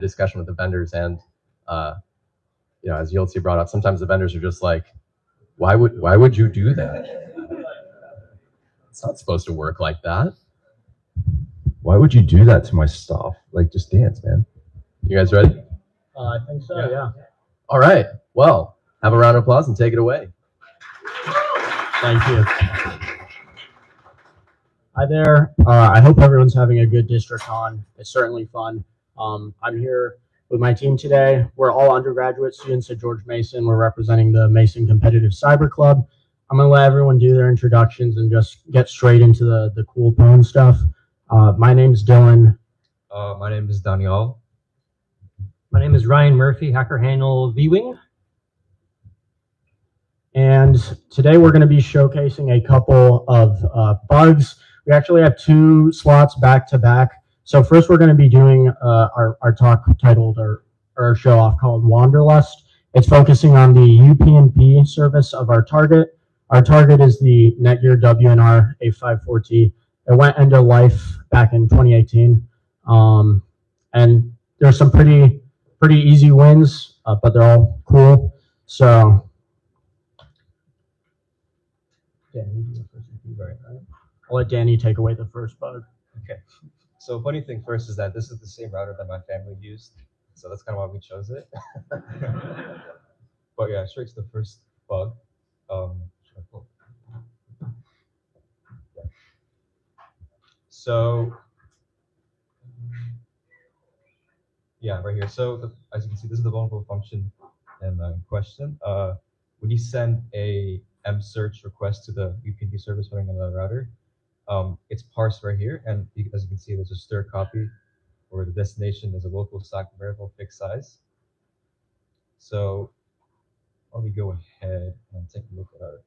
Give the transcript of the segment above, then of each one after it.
discussion with the vendors, and as Yoltzi brought up, sometimes the vendors are just like, why would you do that? It's not supposed to work like that. Why would you do that to my stuff? Like, just dance, man. You guys ready? I think so, yeah. All right. Well, have a round of applause and take it away. Thank you. Hi there. I hope everyone's having a good DistrictCon. It's certainly fun. I'm here with my team today. We're all undergraduate students at George Mason. We're representing the Mason Competitive Cyber Club. I'm going to let everyone do their introductions and just get straight into the cool phone stuff. My name's Dylan. My name is Daniel. My name is Ryan Murphy, hacker handle VWing. And today we're going to be showcasing a couple of bugs. We actually have 2 slots back to back. So first we're going to be doing our talk titled, or our show off called WANderlust. It's focusing on the UPnP service of our target. Our target is the Netgear WNR A54T. It went end of life back in 2018. And there's some pretty easy wins, but they're all cool. So Danny, you go first. I'll let Danny take away the first bug. Okay. So funny thing first is that this is the same router that my family used, so that's kind of why we chose it. But yeah, straight to the first bug. So yeah, right here. So as you can see, this is the vulnerable function in question. When you send a msearch request to the UPnP service running on the router, it's parsed right here, and as you can see, there's a stir copy where the destination is a local stack variable fixed size. So let me go ahead and take a look at our.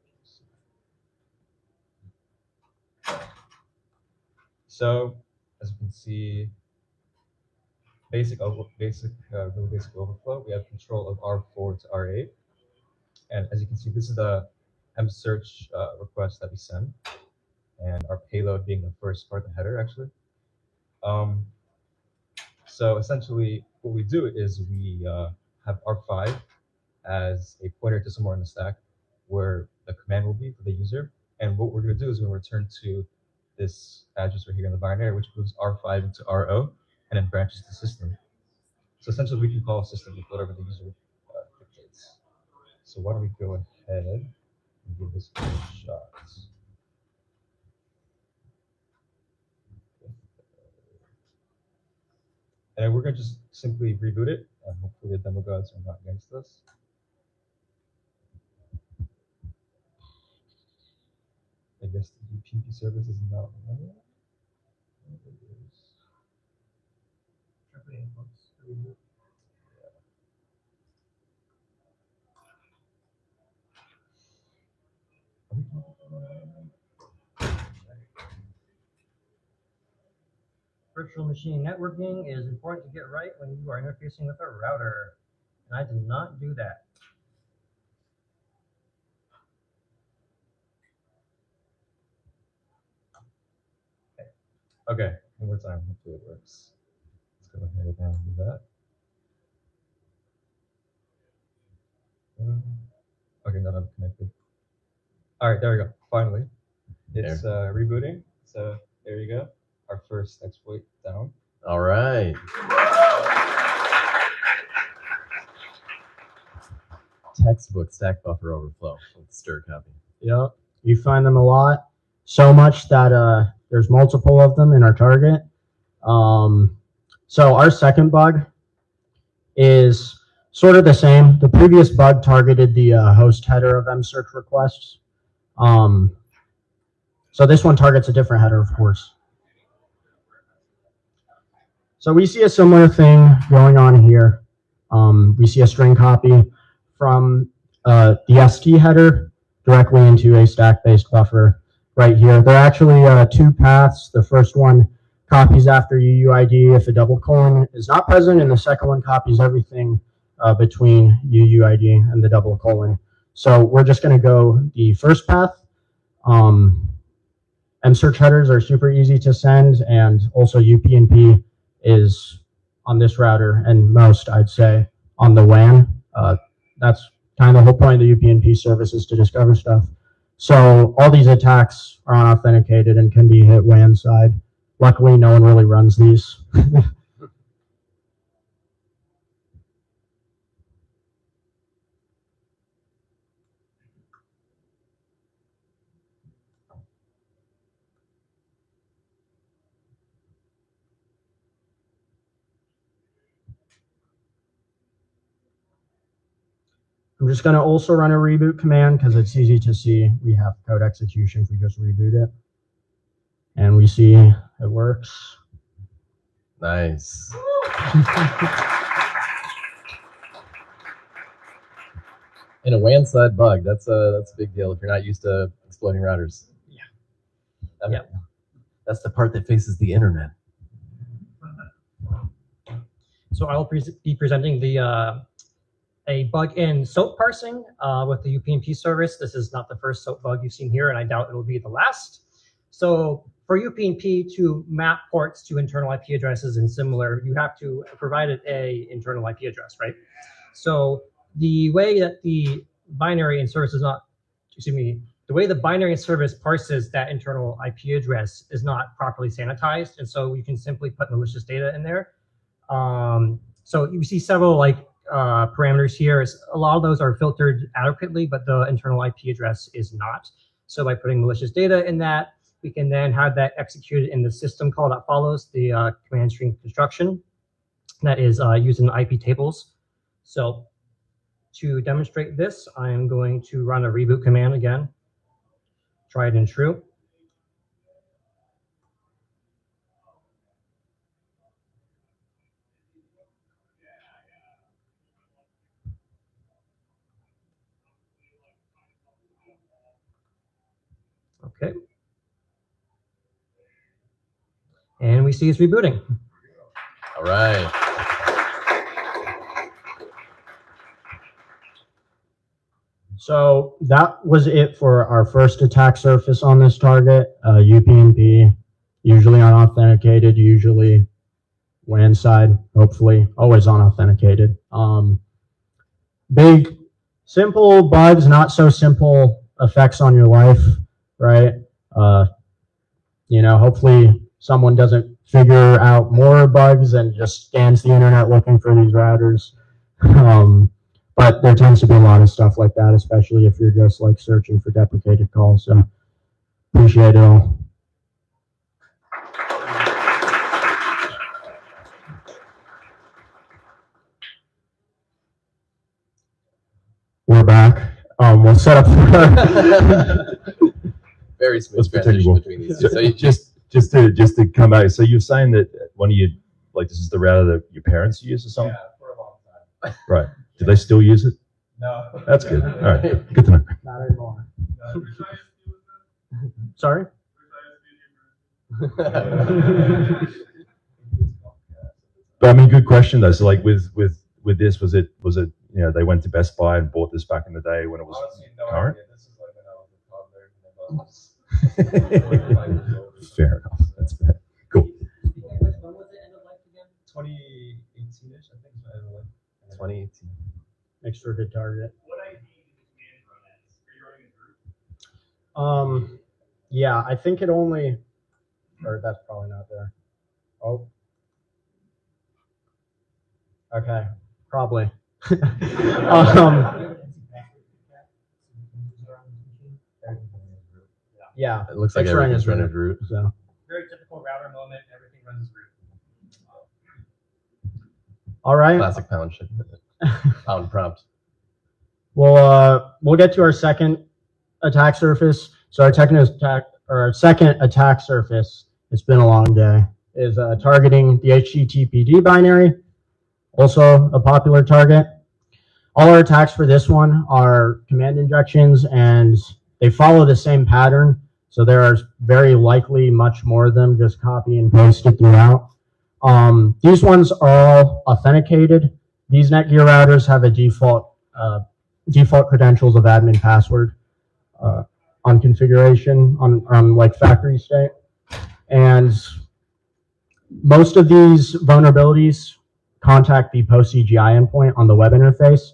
So as you can see, basic overflow. We have control of R4 to R8, and as you can see, this is the msearch request that we send, and our payload being the first part, the header actually. So essentially, what we do is we have R5 as a pointer to somewhere in the stack where the command will be for the user, and what we're going to do is we're going to return to this address right here in the binary, which moves R5 into RO and then branches the system. So essentially, we can call a system with whatever the user dictates. So why don't we go ahead and give this a shot. And we're going to just simply reboot it, and hopefully the demo gods are not against us. I guess the UPnP service is not running. Virtual machine networking is important to get right when you are interfacing with a router, and I did not do that. Okay, one more time. Hopefully it works. Let's go ahead and do that. Okay, now I'm connected. All right, there we go. Finally, it's rebooting. So there you go. Our first exploit down. All right. Textbook stack buffer overflow with stir copy. Yep, you find them a lot. So much that there's multiple of them in our target. So our second bug is sort of the same. The previous bug targeted the host header of msearch requests. So this one targets a different header, of course. So we see a similar thing going on here. We see a string copy from the ST header directly into a stack-based buffer right here. There are actually 2 paths. The first one copies after UUID if a double colon is not present, and the second one copies everything between UUID and the double colon. So we're just going to go the first path. msearch headers are super easy to send, and also UPnP is on this router, and most, I'd say, on the WAN. That's kind of the whole point of the UPnP service, is to discover stuff. So all these attacks are unauthenticated and can be hit WAN side. Luckily, no one really runs these. I'm just going to also run a reboot command because it's easy to see we have code execution if we just reboot it. And we see it works. Nice. In a WAN side bug, that's a big deal if you're not used to exploiting routers. Yeah. That's the part that faces the internet. So I will be presenting the a bug in SOAP parsing with the UPnP service. This is not the first SOAP bug you've seen here, and I doubt it'll be the last. So for UPnP to map ports to internal IP addresses and similar, you have to provide it a internal IP address, right? So the way that the binary in service is not, excuse me, the way the binary in service parses that internal IP address is not properly sanitized, and so you can simply put malicious data in there. So you see several parameters here. A lot of those are filtered adequately, but the internal IP address is not. So by putting malicious data in that, we can then have that executed in the system call that follows the command string construction that is used in the IP tables. So to demonstrate this, I am going to run a reboot command again. Try it in true. Okay. And we see it's rebooting. All right. So that was it for our first attack surface on this target. UPnP, usually unauthenticated, usually WAN side, hopefully always unauthenticated. Big, simple bugs, not so simple effects on your life, right? Hopefully someone doesn't figure out more bugs and just scans the internet looking for these routers. But there tends to be a lot of stuff like that, especially if you're just searching for deprecated calls. So appreciate it all. We're back. We'll set up. Very smooth That's transition predictable. between these two. So you just to come back. So you're saying that one of you, this is the router that your parents use or something? Yeah, for a long time. Right. Do they still use it? No. That's good. All right. Good to know. Not anymore. Sorry? But I mean, good question though. So with this, was it they went to Best Buy and bought this back in the day when it was Honestly, no current? idea. This is when I was a toddler. Fair enough. That's fair. Cool. When was it end of life again? 2018-ish, I think. 2018. Makes for a good target. What ID did this command run as? Are you running a group? Yeah, I think it only, or that's probably not there. Oh. Okay, probably. Yeah, It looks like it's running everything's as running root. root. So, Very typical router moment. Everything runs as root. all right. Classic pound shit. Pound prompt. We'll get to our second attack surface. So our second attack surface, it's been a long day, is targeting the HTTPD binary, also a popular target. All our attacks for this one are command injections, and they follow the same pattern. So there are very likely much more of them, just copy and pasted throughout. These ones are all authenticated. These Netgear routers have a default credentials of admin password on configuration on factory state. And most of these vulnerabilities contact the post CGI endpoint on the web interface.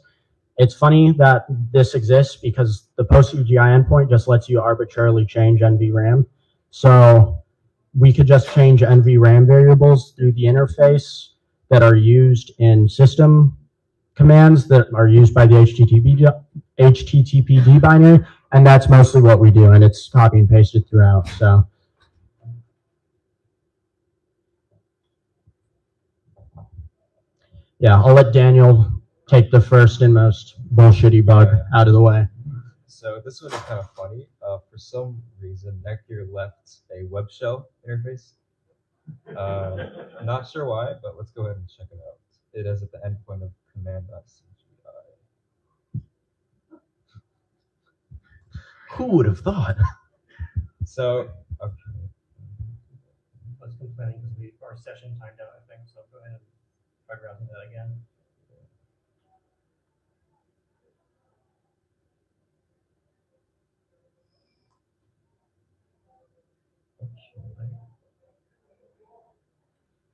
It's funny that this exists because the post CGI endpoint just lets you arbitrarily change NVRAM. So we could just change NVRAM variables through the interface that are used in system commands that are used by the HTTPD binary, and that's mostly what we do, and it's copy and pasted throughout. So yeah, I'll let Daniel take the first and most bullshitty bug out of the way. So this one is kind of funny. For some reason, Netgear left a web shell interface. Not sure why, but let's go ahead and check it out. It is at the endpoint of command.cgi. Who would have thought? So, okay. I was complaining because our session timed out, I think, so go ahead and try browsing that again.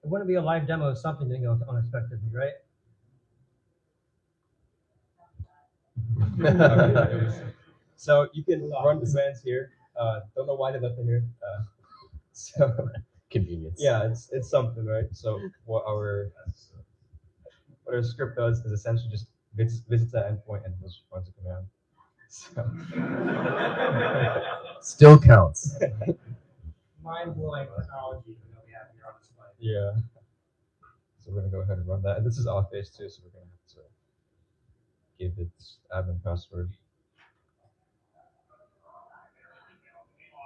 It wouldn't be a live demo if something didn't go unexpectedly, right? Okay. So you can run commands here. Don't know why they left it here. So Convenience. yeah, it's something, right? So what our script does is essentially just visits that endpoint and just runs a command. So Still counts. Mind-blowing technology that we have here on display. yeah. So we're gonna go ahead and run that, and this is off base too, so we're gonna have to give its admin password,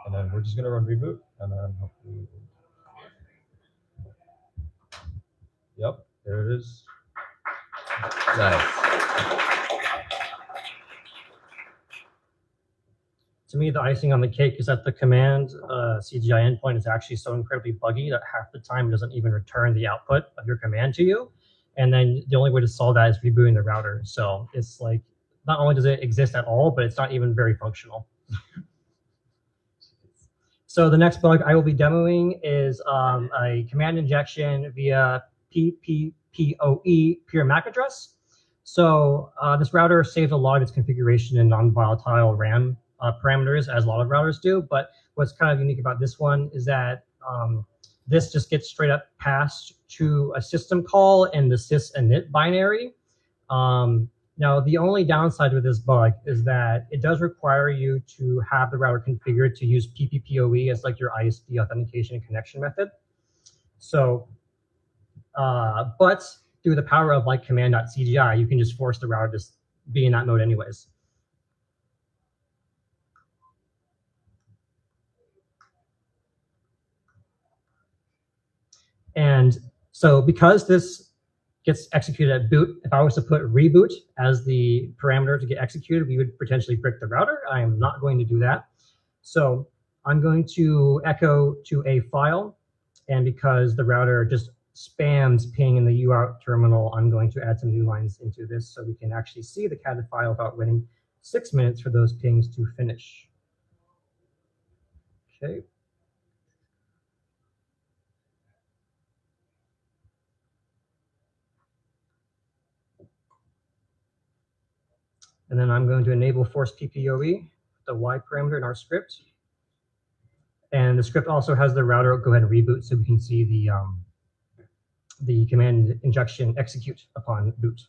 and then we're just gonna run reboot, and then hopefully. Yep, there it is. Nice. To me, the icing on the cake is that the command CGI endpoint is actually so incredibly buggy that half the time it doesn't even return the output of your command to you. And then the only way to solve that is rebooting the router. So it's like, not only does it exist at all, but it's not even very functional. So the next bug I will be demoing is a command injection via PPPoE peer MAC address. So this router saves a lot of its configuration in non-volatile RAM parameters, as a lot of routers do. But what's kind of unique about this one is that this just gets straight up passed to a system call in the sys init binary. Now, the only downside with this bug is that it does require you to have the router configured to use PPPoE as like your ISP authentication and connection method. So, but through the power of like command.cgi, you can just force the router to be in that mode anyways. And so because this gets executed at boot, if I was to put reboot as the parameter to get executed, we would potentially brick the router. I am not going to do that. So I'm going to echo to a file. And because the router just spams ping in the UART terminal, I'm going to add some new lines into this so we can actually see the catted file without waiting 6 minutes for those pings to finish. Okay. And then I'm going to enable force PPoE, the Y parameter in our script. And the script also has the router go ahead and reboot so we can see the command injection execute upon boot.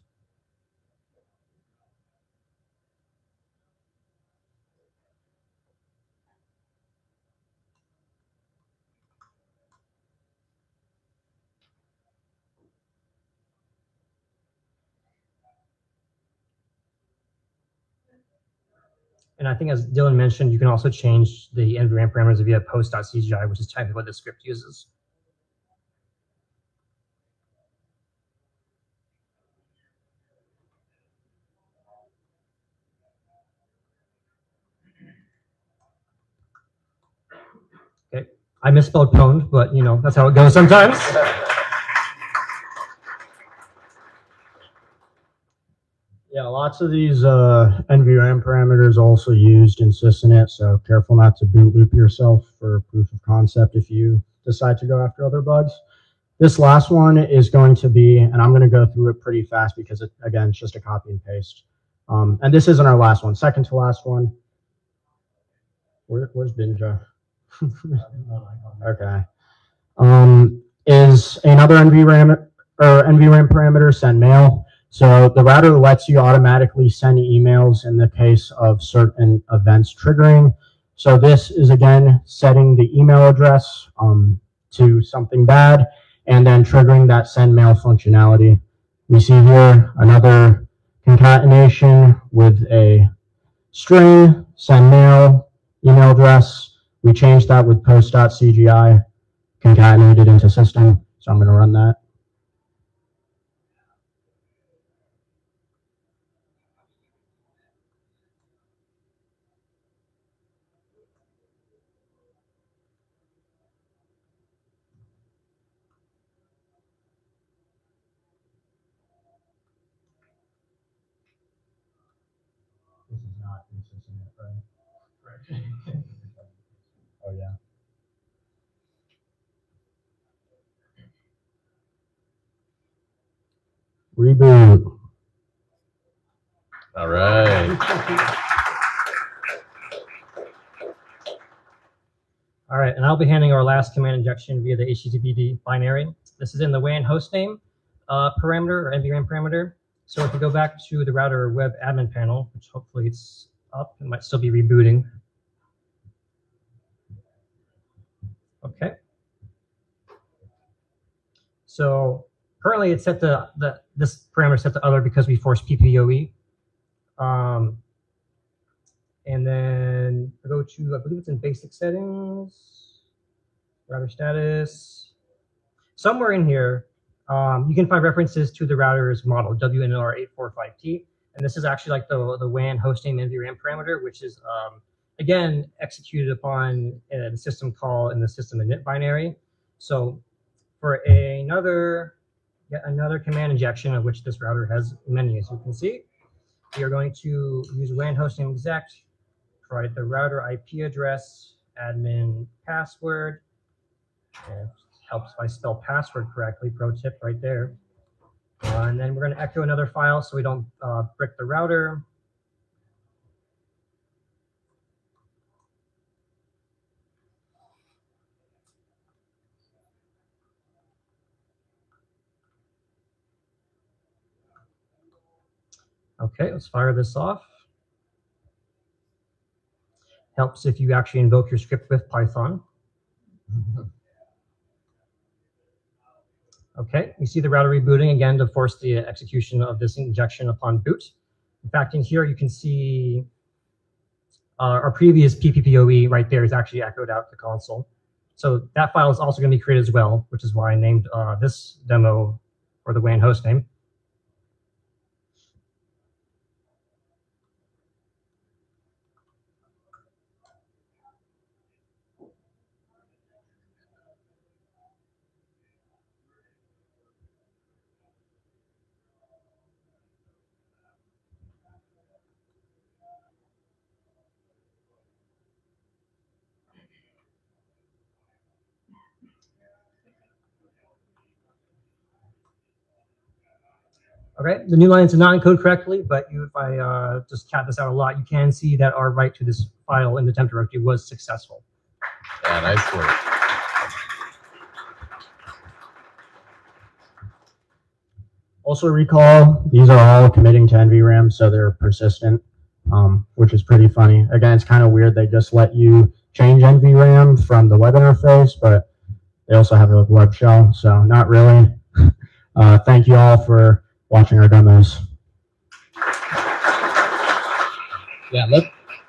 And I think as Dylan mentioned, you can also change the NVRAM parameters via post.cgi, which is typically what this script uses. Okay, I misspelled pwned, but you know, that's how it goes sometimes. Yeah, lots of these NVRAM parameters are also used in sysinit, so careful not to boot loop yourself for proof of concept if you decide to go after other bugs. This last one is going to be, and I'm going to go through it pretty fast because again, it's just a copy and paste. And this isn't our last one, second to last one. Where's Binja? Okay. Is another NVRAM parameter send mail. So the router lets you automatically send emails in the case of certain events triggering. So this is again setting the email address to something bad and then triggering that send mail functionality. We see here another concatenation with a string, send mail, email address. We changed that with post.cgi, concatenated into system. So I'm going to run that. This is not consistent, right? Oh yeah. Reboot. All right. All right, and I'll be handling our last command injection via the HTTPD binary. This is in the WAN hostname parameter or NVRAM parameter. So if we go back to the router web admin panel, which hopefully it's up, it might still be rebooting. Okay. So currently it's set to this parameter is set to other because we forced PPOE. And then I go to, I believe it's in basic settings, router status. Somewhere in here, you can find references to the router's model, WNR845T. And this is actually like the WAN hostname NVRAM parameter, which is, again, executed upon the system call in the system init binary. So for yet another command injection, of which this router has many, as you can see, we are going to use WAN hostname exec, provide the router IP address, admin password. It helps if I spell password correctly, pro tip right there. And then we're going to echo another file so we don't brick the router. Okay, let's fire this off. Helps if you actually invoke your script with Python. Okay, you see the router rebooting again to force the execution of this injection upon boot. In fact, in here you can see our previous PPPoE right there is actually echoed out to console. So that file is also going to be created as well, which is why I named this demo for the WAN hostname. Okay, the new lines did not encode correctly, but if I just cat this out a lot, you can see that our write to this file in the temp directory was successful. Yeah, nice work. Also recall, these are all committing to NVRAM, so they're persistent, which is pretty funny. Again, it's kind of weird. They just let you change NVRAM from the web interface, but they also have a web shell, so not really. Thank you all for watching our demos. Yeah,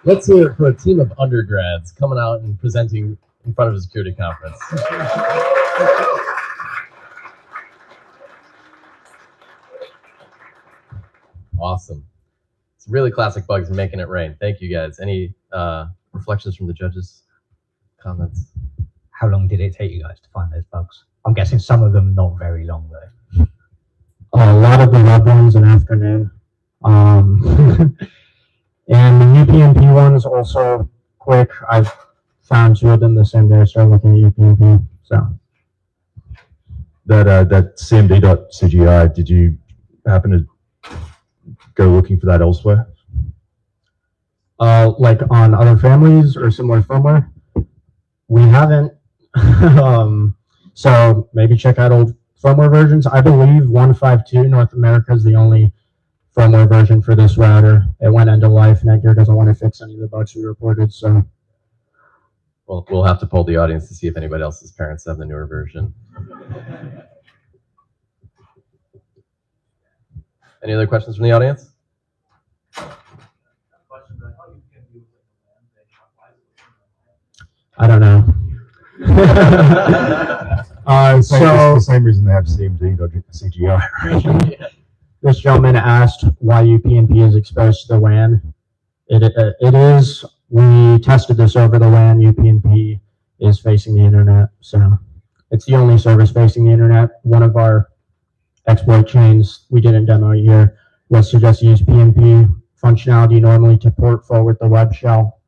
let's hear it for a team of undergrads coming out and presenting in front of a security conference. Awesome. It's really classic bugs and making it rain. Thank you guys. Any reflections from the judges? Comments? How long did it take you guys to find those bugs? I'm guessing some of them not very long though. A lot of the web ones in afternoon. And the UPnP ones also quick. I've found two of them the same day I started looking at UPnP. So that CMD.CGI, did you happen to go looking for that elsewhere? Like on other families or similar firmware? We haven't. So maybe check out old firmware versions. I believe 1.5.2 North America is the only firmware version for this router. It went end of life. Netgear doesn't want to fix any of the bugs we reported. So, Well, we'll have to poll the audience to see if anybody else's parents have the newer version. Any other questions from the audience? I don't know. It's So the same reason they have CMD.CGI. Right? this gentleman asked why UPnP is exposed to the WAN. It is. We tested this over the WAN. UPnP is facing the internet, so it's the only service facing the internet. One of our exploit chains we didn't demo here was to just use PnP functionality normally to port forward the web shell.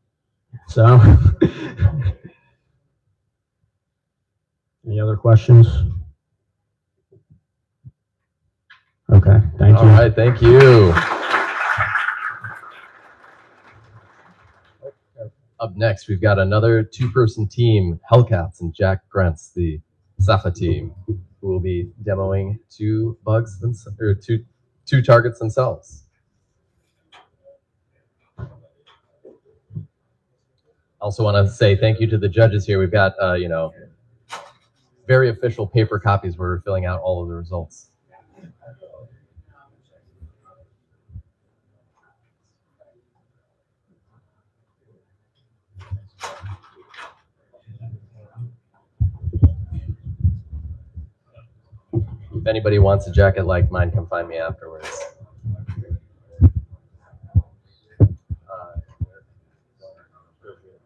So, any other questions? Okay, thank you. All right, thank you. Up next, we've got another two-person team, Hellcats and Jack Grentz, the Safa team, who will be demoing two targets themselves. I also want to say thank you to the judges here. We've got, very official paper copies where we're filling out all of the results. If anybody wants a jacket like mine, come find me afterwards.